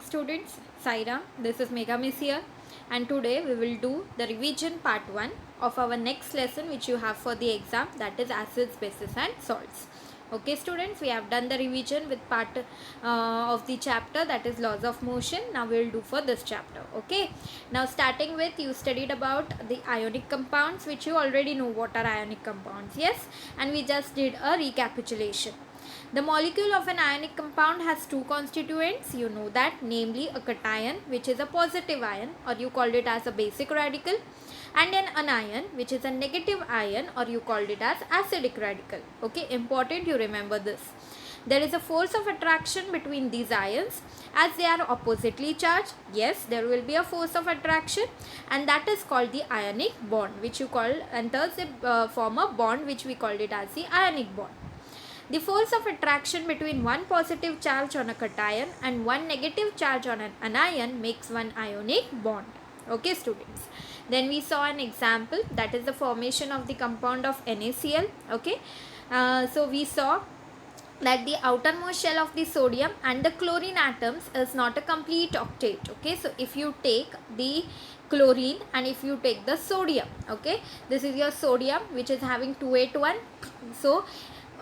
Students, Saira, this is Megha Miss here, and today we will do the revision part 1 of our next lesson which you have for the exam, that is acids, bases and salts. Okay students, we have done the revision with part of the chapter, that is laws of motion. Now we will do for this chapter. Okay, now starting with, you studied about the ionic compounds, which you already know what are ionic compounds. Yes, and we just did a recapitulation. The molecule of an ionic compound has two constituents, you know that, namely a cation, which is a positive ion, or you called it as a basic radical, and an anion, which is a negative ion, or you called it as acidic radical. Okay, important you remember this. There is a force of attraction between these ions as they are oppositely charged. Yes, there will be a force of attraction, and that is called the ionic bond, which you call, and thus they form a bond which we called it as the ionic bond. The force of attraction between one positive charge on a cation and one negative charge on an anion makes one ionic bond. Okay students. Then we saw an example, that is the formation of the compound of NaCl. Okay. So we saw that the outermost shell of the sodium and the chlorine atoms is not a complete octet. Okay, so if you take the chlorine and if you take the sodium, okay, this is your sodium which is having 281. So,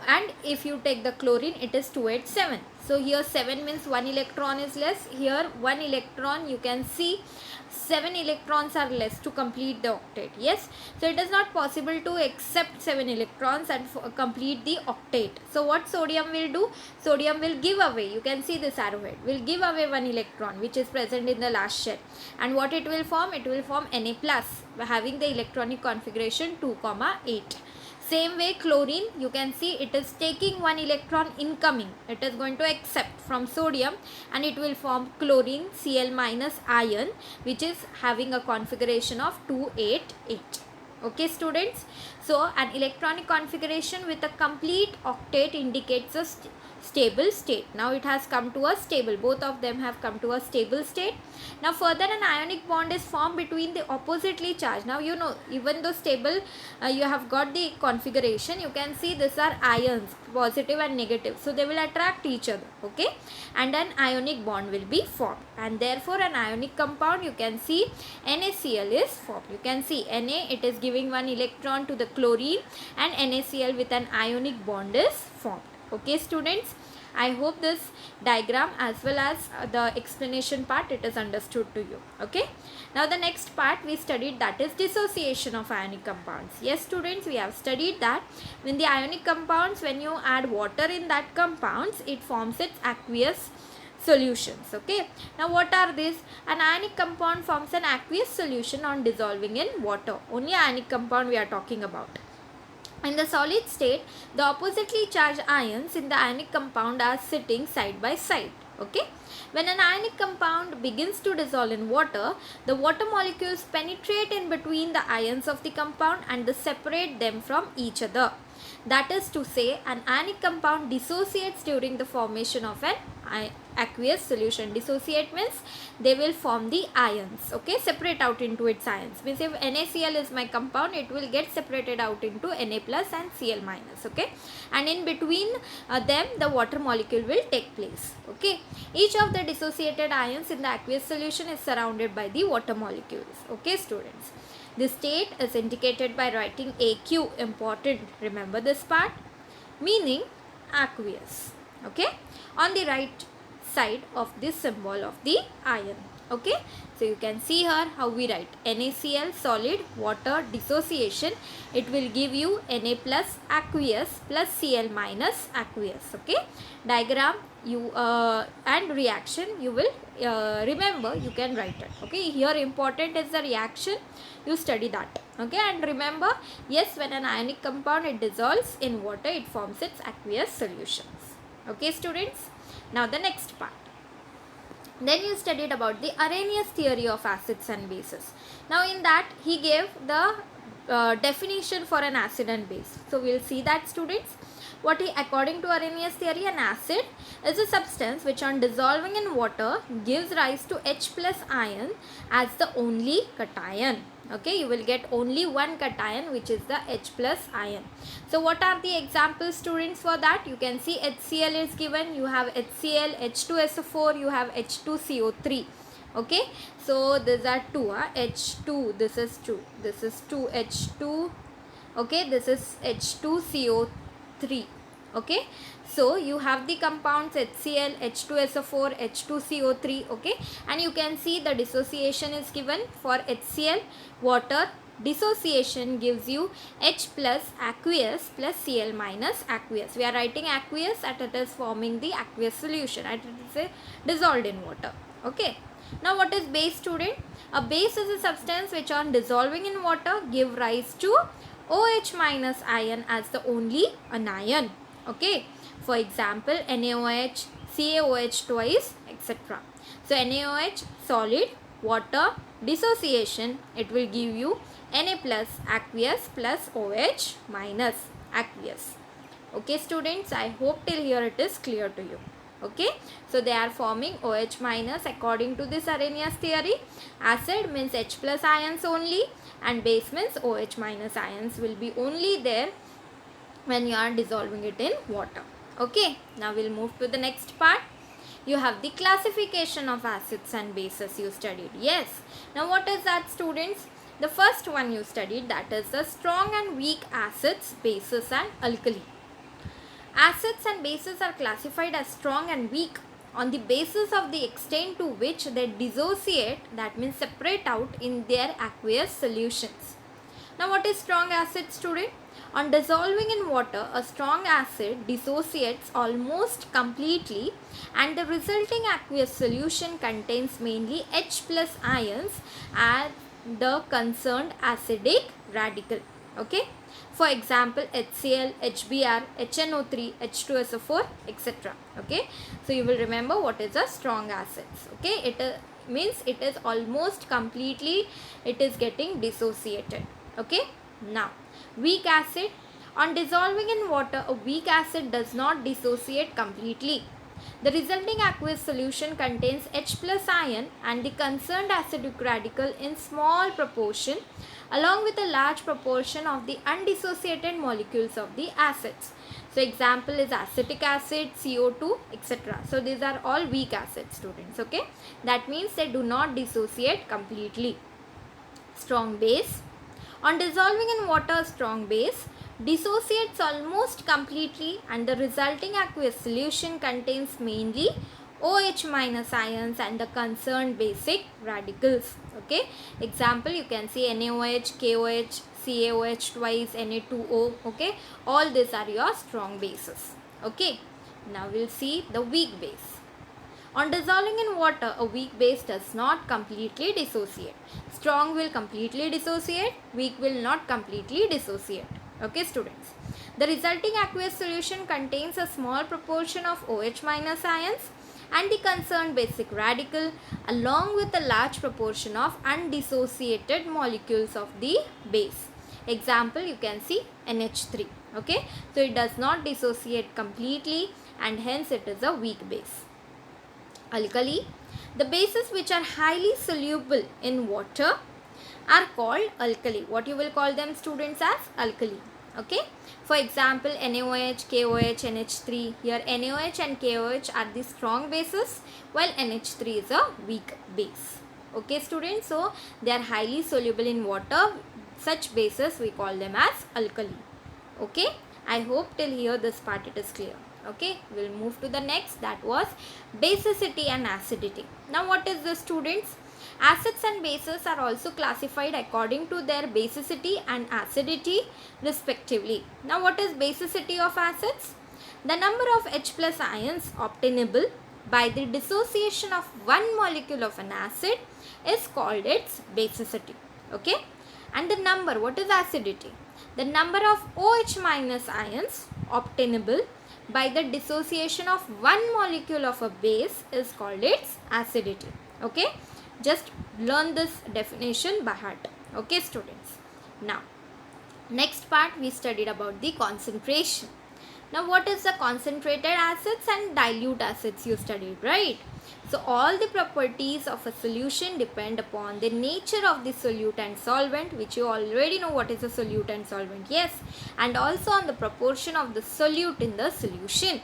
and if you take the chlorine, it is 287. So here 7 means 1 electron is less. Here 1 electron, you can see 7 electrons are less to complete the octet. Yes, so it is not possible to accept 7 electrons and complete the octet. So what sodium will do? Sodium will give away, you can see this arrowhead, will give away 1 electron which is present in the last shell. And what it will form? It will form Na plus, having the electronic configuration 2, 8. Same way chlorine, you can see it is taking 1 electron incoming. It is going to accept from sodium and it will form chlorine Cl minus ion, which is having a configuration of 288. Okay students, so an electronic configuration with a complete octet indicates a stable state. Now it has come to a stable, both of them have come to a stable state. Now further an ionic bond is formed between the oppositely charged. Now you know, even though stable, you have got the configuration, you can see these are ions, positive and negative, so they will attract each other. Okay, and an ionic bond will be formed, and therefore an ionic compound, you can see NaCl is formed. You can see Na, it is giving 1 electron to the chlorine, and NaCl with an ionic bond is formed. Okay students, I hope this diagram as well as the explanation part, it is understood to you. Okay, now the next part we studied, that is dissociation of ionic compounds. Yes students, we have studied that when the ionic compounds, when you add water in that compounds, it forms its aqueous solutions. Okay, now what are these? An ionic compound forms an aqueous solution on dissolving in water. Only ionic compound we are talking about. In the solid state, the oppositely charged ions in the ionic compound are sitting side by side. Okay, when an ionic compound begins to dissolve in water, the water molecules penetrate in between the ions of the compound and they separate them from each other. That is to say, an ionic compound dissociates during the formation of an aqueous solution. Dissociate means they will form the ions. Okay, separate out into its ions. Means if NaCl is my compound, it will get separated out into Na plus and Cl minus. Okay, and in between them the water molecule will take place. Okay, each of the dissociated ions in the aqueous solution is surrounded by the water molecules. Okay students, this state is indicated by writing AQ, important, remember this part, meaning aqueous. Okay, on the right side of this symbol of the ion. Okay, so you can see here how we write NaCl, solid, water, dissociation, it will give you Na plus aqueous plus Cl minus aqueous. Okay, diagram you and reaction you will remember, you can write it. Okay, here important is the reaction, you study that. Okay, and remember, yes, when an ionic compound it dissolves in water, it forms its aqueous solutions. Okay students, now the next part. Then you studied about the Arrhenius theory of acids and bases. Now in that he gave the definition for an acid and base. So we will see that students. According to Arrhenius theory, an acid is a substance which on dissolving in water gives rise to H plus ion as the only cation. Okay, you will get only one cation, which is the H plus ion. So what are the examples, students, for that? You can see HCl is given. You have HCl, H2SO4, you have H2CO3. Okay, so these are two, H2, this is 2, this is 2 H2. Okay, this is H2CO3. Okay, so you have the compounds HCl, H2SO4, H2CO3. Okay, and you can see the dissociation is given for HCl, water. Dissociation gives you H plus aqueous plus Cl minus aqueous. We are writing aqueous and it is forming the aqueous solution and it is dissolved in water. Okay, now what is base, student? A base is a substance which on dissolving in water give rise to OH minus ion as the only anion. Okay, for example, NaOH, CaOH twice, etc. So NaOH, solid, water, dissociation, it will give you Na plus aqueous plus OH minus aqueous. Okay, students, I hope till here it is clear to you. Okay, so they are forming OH minus according to this Arrhenius theory. Acid means H plus ions only and base means OH minus ions will be only there when you are dissolving it in water. Okay, now we'll move to the next part. You have the classification of acids and bases you studied. Yes, now what is that, students? The first one you studied, that is the strong and weak acids, bases and alkali. Acids and bases are classified as strong and weak on the basis of the extent to which they dissociate, that means separate out in their aqueous solutions. Now what is strong acid, student? On dissolving in water, a strong acid dissociates almost completely and the resulting aqueous solution contains mainly H plus ions as the concerned acidic radical. Okay, for example, HCl, HBr, HNO3, H2SO4, etc. Okay, so you will remember what is a strong acids. Okay, it means it is almost completely, it is getting dissociated. Okay, now weak acid. On dissolving in water, a weak acid does not dissociate completely. The resulting aqueous solution contains H plus ion and the concerned acidic radical in small proportion along with a large proportion of the undissociated molecules of the acids. So example is acetic acid, CO2, etc. So these are all weak acids, students. Okay, that means they do not dissociate completely. Strong base. On dissolving in water, a strong base dissociates almost completely and the resulting aqueous solution contains mainly OH minus ions and the concerned basic radicals. Okay, example you can see NaOH, KOH, CaOH twice, Na2O. Okay, all these are your strong bases. Okay, now we'll see the weak base. On dissolving in water, a weak base does not completely dissociate. Strong will completely dissociate, weak will not completely dissociate. Okay, students. The resulting aqueous solution contains a small proportion of OH minus ions and the concerned basic radical along with a large proportion of undissociated molecules of the base. Example, you can see NH3. Okay, so it does not dissociate completely and hence it is a weak base. Alkali. The bases which are highly soluble in water are called alkali. What you will call them, students, as alkali. Okay. For example, NaOH, KOH, NH3. Here NaOH and KOH are the strong bases while NH3 is a weak base. Okay, students. So they are highly soluble in water. Such bases we call them as alkali. Okay. I hope till here this part it is clear. Okay, we'll move to the next, that was basicity and acidity. Now what is this, students? Acids and bases are also classified according to their basicity and acidity respectively. Now what is basicity of acids? The number of H plus ions obtainable by the dissociation of one molecule of an acid is called its basicity. Okay, and the number, what is acidity? The number of OH minus ions obtainable by the dissociation of one molecule of a base is called its acidity. Okay, just learn this definition by heart. Okay, students. Now next part we studied about the concentration. Now what is the concentrated acids and dilute acids you studied, right? So all the properties of a solution depend upon the nature of the solute and solvent, which you already know what is a solute and solvent, yes, and also on the proportion of the solute in the solution.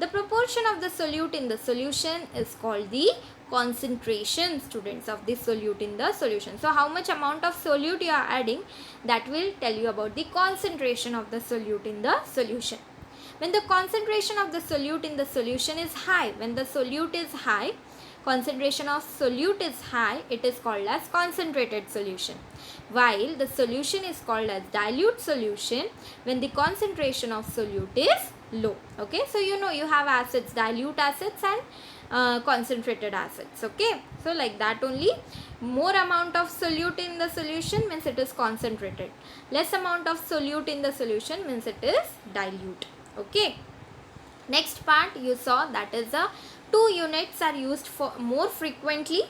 The proportion of the solute in the solution is called the concentration, students, of the solute in the solution. So how much amount of solute you are adding, that will tell you about the concentration of the solute in the solution. When the concentration of the solute in the solution is high, when the solute is high, concentration of solute is high, it is called as concentrated solution. While the solution is called as dilute solution when the concentration of solute is low. Okay, so you know you have acids, dilute acids and concentrated acids. Okay, so like that only, more amount of solute in the solution means it is concentrated, less amount of solute in the solution means it is dilute. Okay, next part you saw, that is the two units are used for more frequently.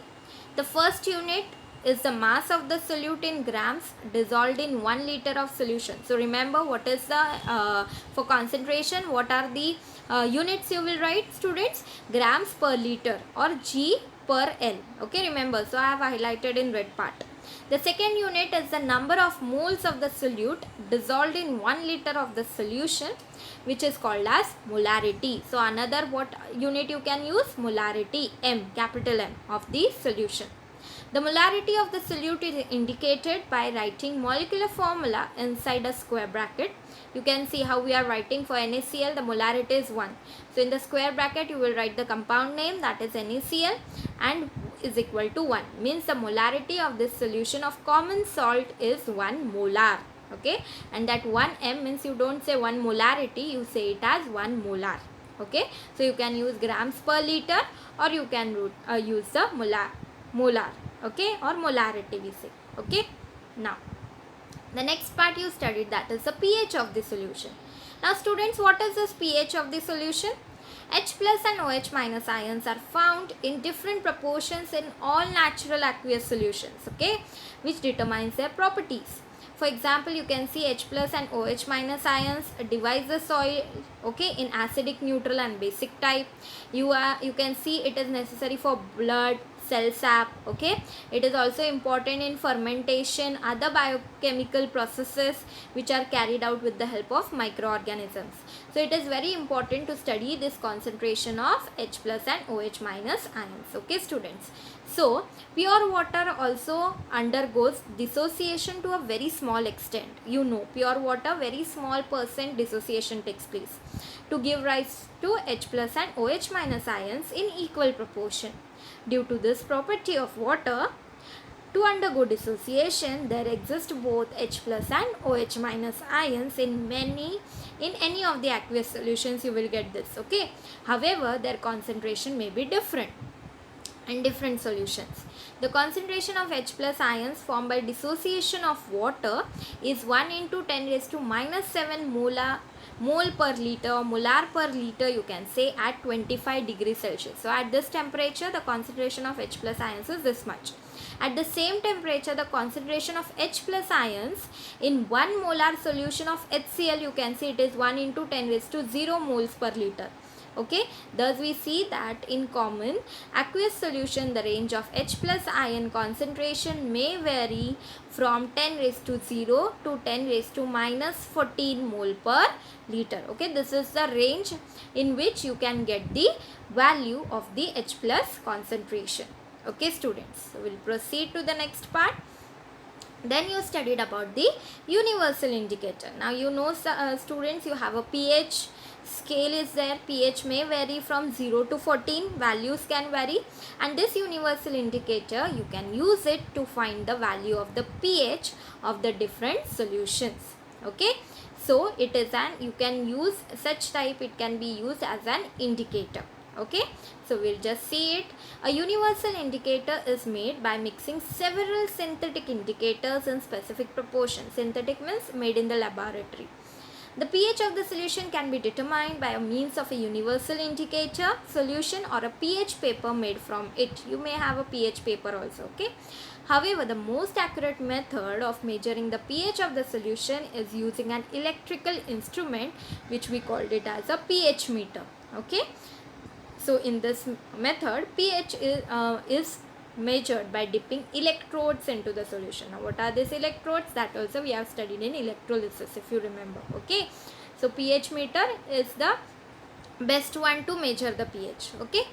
The first unit is the mass of the solute in grams dissolved in 1 liter of solution. So remember what is the for concentration, what are the units you will write, students? Grams per liter or G per L. Okay, remember, so I have highlighted in red part. The second unit is the number of moles of the solute dissolved in 1 liter of the solution, which is called as molarity. So another what unit you can use? Molarity, M, capital M, of the solution. The molarity of the solute is indicated by writing molecular formula inside a square bracket. You can see how we are writing for NaCl, the molarity is 1. So in the square bracket you will write the compound name, that is NaCl, and is equal to 1. Means the molarity of this solution of common salt is 1 molar. Okay, and that 1 m means you don't say 1 molarity, you say it as 1 molar. Okay, so you can use grams per liter or you can use the molar. Okay, or molarity we say. Okay, now the next part you studied, that is the pH of the solution. Now students, what is this pH of the solution? H plus and OH minus ions are found in different proportions in all natural aqueous solutions, okay, which determines their properties. For example, you can see H plus and OH minus ions divide the soil, okay, in acidic, neutral and basic type. You can see it is necessary for blood, cell sap. Okay, it is also important in fermentation, other biochemical processes which are carried out with the help of microorganisms. So it is very important to study this concentration of H plus and OH minus ions. Okay, students. So pure water also undergoes dissociation to a very small extent. You know, pure water, very small percent dissociation takes place to give rise to H plus and OH minus ions in equal proportion. Due to this property of water to undergo dissociation, there exist both H plus and OH minus ions in any of the aqueous solutions. You will get this. Okay, however, their concentration may be different in different solutions. The concentration of H plus ions formed by dissociation of water is 1 into 10 raised to minus 7 mole per liter or molar per liter, you can say, at 25 degrees Celsius. So at this temperature, the concentration of H plus ions is this much. At the same temperature, the concentration of H plus ions in 1 molar solution of HCl, you can see it is 1 into 10 raised to 0 moles per liter. Okay, thus we see that in common aqueous solution, the range of H plus ion concentration may vary from 10 raised to 0 to 10 raised to minus 14 mole per liter. Okay, this is the range in which you can get the value of the H plus concentration. Okay, students, so we'll proceed to the next part. Then you studied about the universal indicator. Now you know, students, you have a pH scale is there. pH may vary from 0 to 14, values can vary, and this universal indicator, you can use it to find the value of the pH of the different solutions. Okay, so it is you can use such type, it can be used as an indicator. Okay, so we'll just see it. A universal indicator is made by mixing several synthetic indicators in specific proportions. Synthetic means made in the laboratory. The pH of the solution can be determined by a means of a universal indicator solution or a pH paper made from it. You may have a pH paper also. Okay. However, the most accurate method of measuring the pH of the solution is using an electrical instrument, which we called it as a pH meter. Okay. So in this method, pH is measured by dipping electrodes into the solution. Now what are these electrodes? That also we have studied in electrolysis, if you remember. Okay, so pH meter is the best one to measure the pH. Okay,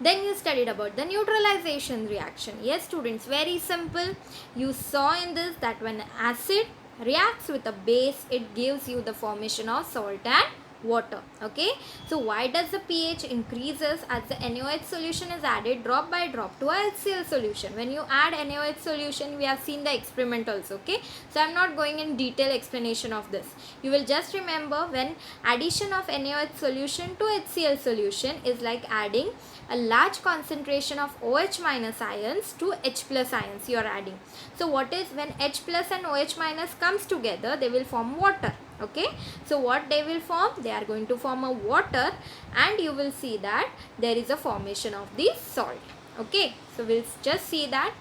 then you studied about the neutralization reaction. Yes students, very simple. You saw in this that when acid reacts with a base, it gives you the formation of salt and water. Okay, so why does the pH increases as the NaOH solution is added drop by drop to a HCl solution? When you add NaOH solution, we have seen the experiment also. Okay, so I'm not going in detail explanation of this. You will just remember when addition of NaOH solution to HCl solution is like adding a large concentration of OH minus ions to H plus ions you are adding. So what is, when H plus and OH minus comes together, they will form water. Okay, so what they will form, they are going to form a water, and you will see that there is a formation of the salt. Okay, so we'll just see that.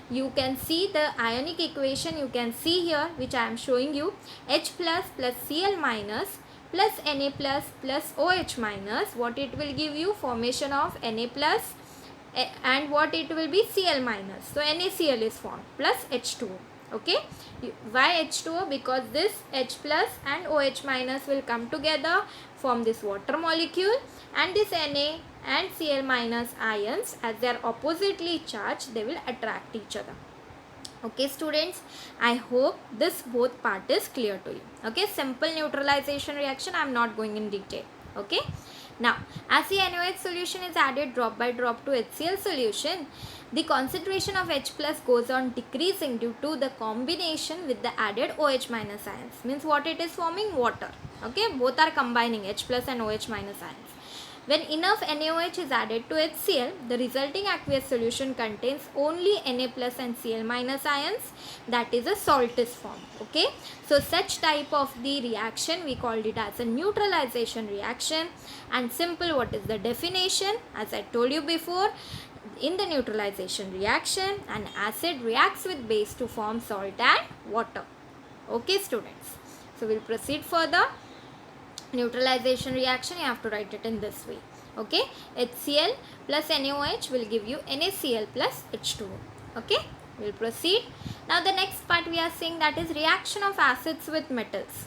You can see the ionic equation, you can see here, which I am showing you. H plus plus Cl minus plus Na plus OH minus, what it will give you? Formation of Na plus, and what it will be? Cl minus. So NaCl is formed plus H2O. Okay, why H2O? Because this H plus and OH minus will come together, form this water molecule, and this Na and Cl minus ions, as they are oppositely charged, they will attract each other. Okay students, I hope this both part is clear to you. Okay, simple neutralization reaction, I am not going in detail. Okay, now as the NaOH solution is added drop by drop to HCl solution, the concentration of H plus goes on decreasing due to the combination with the added OH minus ions. Means what it is forming? Water. Okay, both are combining, H plus and OH minus ions. When enough NaOH is added to HCl, the resulting aqueous solution contains only Na plus and Cl minus ions, that is a salt is formed. Okay, so such type of the reaction we called it as a neutralization reaction. And simple, what is the definition? As I told you before, in the neutralization reaction, an acid reacts with base to form salt and water. Okay students, so we'll proceed further. Neutralization reaction, you have to write it in this way. Okay, HCl plus NaOH will give you NaCl plus H2O. Okay, we'll proceed. Now the next part we are seeing, that is reaction of acids with metals.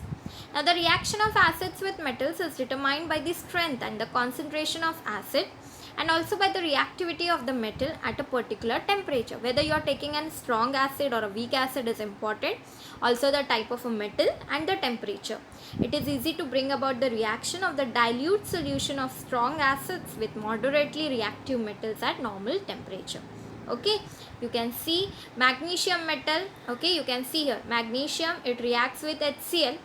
Now the reaction of acids with metals is determined by the strength and the concentration of acid, and also by the reactivity of the metal at a particular temperature. Whether you are taking a strong acid or a weak acid is important. Also the type of a metal and the temperature. It is easy to bring about the reaction of the dilute solution of strong acids with moderately reactive metals at normal temperature. Okay, you can see magnesium metal. Okay, you can see here magnesium, it reacts with HCl.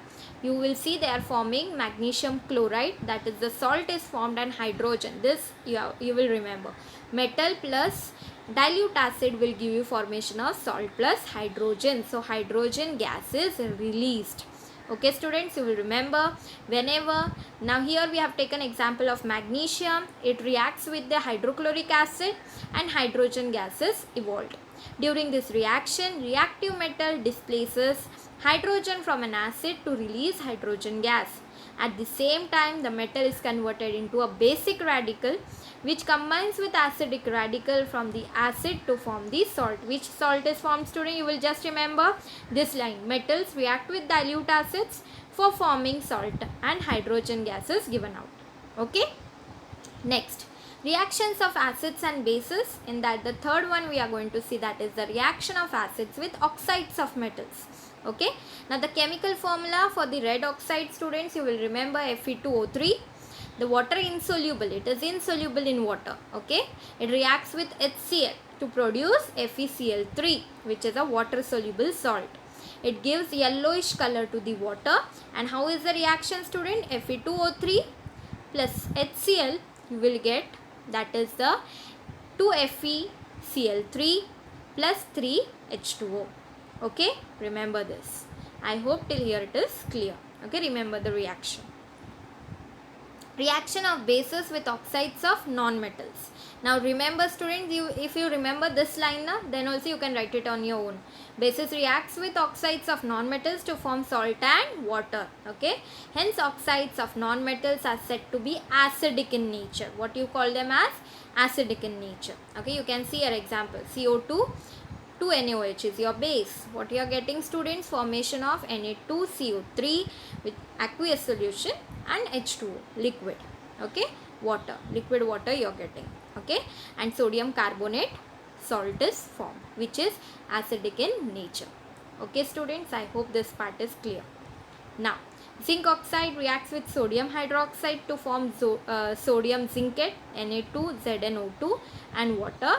You will see they are forming magnesium chloride, that is the salt is formed, and hydrogen. This you will remember. Metal plus dilute acid will give you formation of salt plus hydrogen. So hydrogen gas is released. Okay students, you will remember whenever, now here we have taken example of magnesium, it reacts with the hydrochloric acid and hydrogen gas is evolved. During this reaction, reactive metal displaces hydrogen from an acid to release hydrogen gas. At the same time, the metal is converted into a basic radical which combines with acidic radical from the acid to form the salt. Which salt is formed student? You will just remember this line. Metals react with dilute acids for forming salt and hydrogen gas is given out. Okay. Next, reactions of acids and bases. In that, the third one we are going to see, that is the reaction of acids with oxides of metals. Okay, now the chemical formula for the red oxide students, you will remember Fe2O3. The water insoluble, it is insoluble in water. Okay, it reacts with HCl to produce FeCl3, which is a water soluble salt. It gives yellowish color to the water. And how is the reaction student? Fe2O3 plus HCl, you will get, that is the 2FeCl3 plus 3H2O. Okay, remember this. I hope till here it is clear. Okay, remember the reaction. reaction of bases with oxides of non-metals. Now remember students, if you remember this line now, then also you can write it on your own. Bases reacts with oxides of non-metals to form salt and water. Okay, hence oxides of non-metals are said to be acidic in nature. What you call them as? Acidic in nature. Okay, you can see your example. CO2 2NaOH is your base. What you are getting students? Formation of Na2CO3 with aqueous solution and H2O liquid. Okay, water, liquid water you are getting. Okay, and sodium carbonate salt is formed, which is acidic in nature. Okay students, I hope this part is clear. Now zinc oxide reacts with sodium hydroxide to form sodium zincate Na2ZnO2 and water.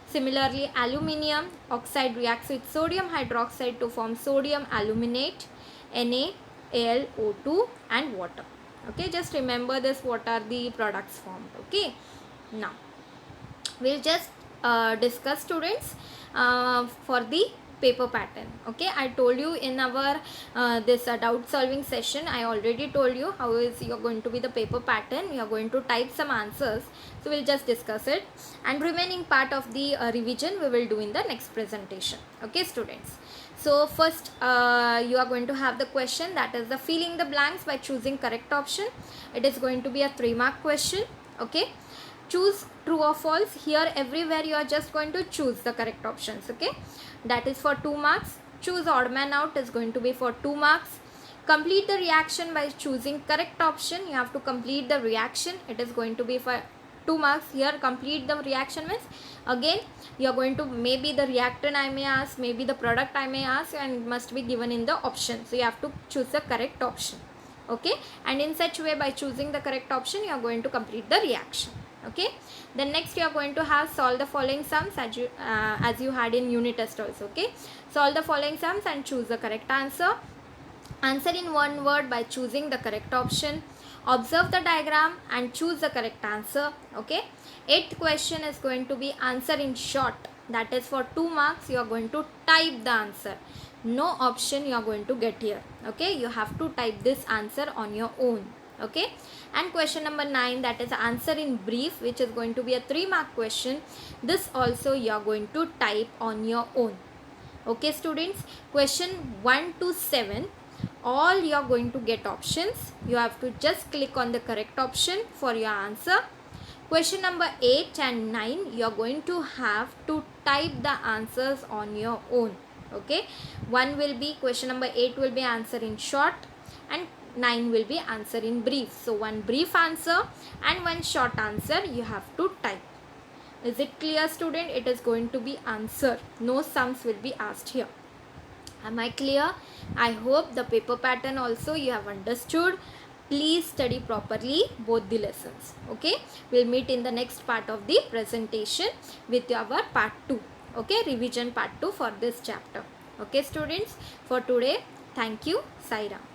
Similarly, aluminium oxide reacts with sodium hydroxide to form sodium aluminate NaAlO2 and water. Okay, just remember this, what are the products formed. Okay, now we'll just discuss students for the paper pattern. Okay, I told you in our this doubt solving session, I already told you how is you're going to be the paper pattern. You're going to type some answers, so we'll just discuss it, and remaining part of the revision we will do in the next presentation. Okay students, so first you are going to have the question, that is the filling the blanks by choosing correct option. It is going to be a 3-mark question. Okay, choose true or false. Here everywhere you are just going to choose the correct options. Okay, that is for 2 marks. Choose odd man out is going to be for 2 marks. Complete the reaction by choosing correct option. You have to complete the reaction. It is going to be for 2 marks. Here complete the reaction means again you are going to, maybe the reactant I may ask, maybe the product I may ask, and it must be given in the option. So you have to choose the correct option. Okay, and in such way by choosing the correct option you are going to complete the reaction. Okay, then next you are going to have solve the following sums as you had in unit test also. Okay, solve the following sums and choose the correct answer. Answer in one word by choosing the correct option. Observe the diagram and choose the correct answer. Okay, 8th question is going to be answer in short, that is for 2 marks. You are going to type the answer, no option you are going to get here. Okay, you have to type this answer on your own. Okay, and question number 9, that is answer in brief, which is going to be a 3-mark question. This also you are going to type on your own. Okay students, question 1 to 7 all you are going to get options. You have to just click on the correct option for your answer. Question number 8 and 9 you are going to have to type the answers on your own. Okay, one will be, question number 8 will be answer in short and 9 will be answer in brief. So one brief answer and one short answer you have to type. Is it clear student? It is going to be answer, no sums will be asked here. Am I clear? I hope the paper pattern also you have understood. Please study properly both the lessons. Okay, we'll meet in the next part of the presentation with our part 2. Okay, revision part 2 for this chapter. Okay students, for today, thank you. Sai Ram.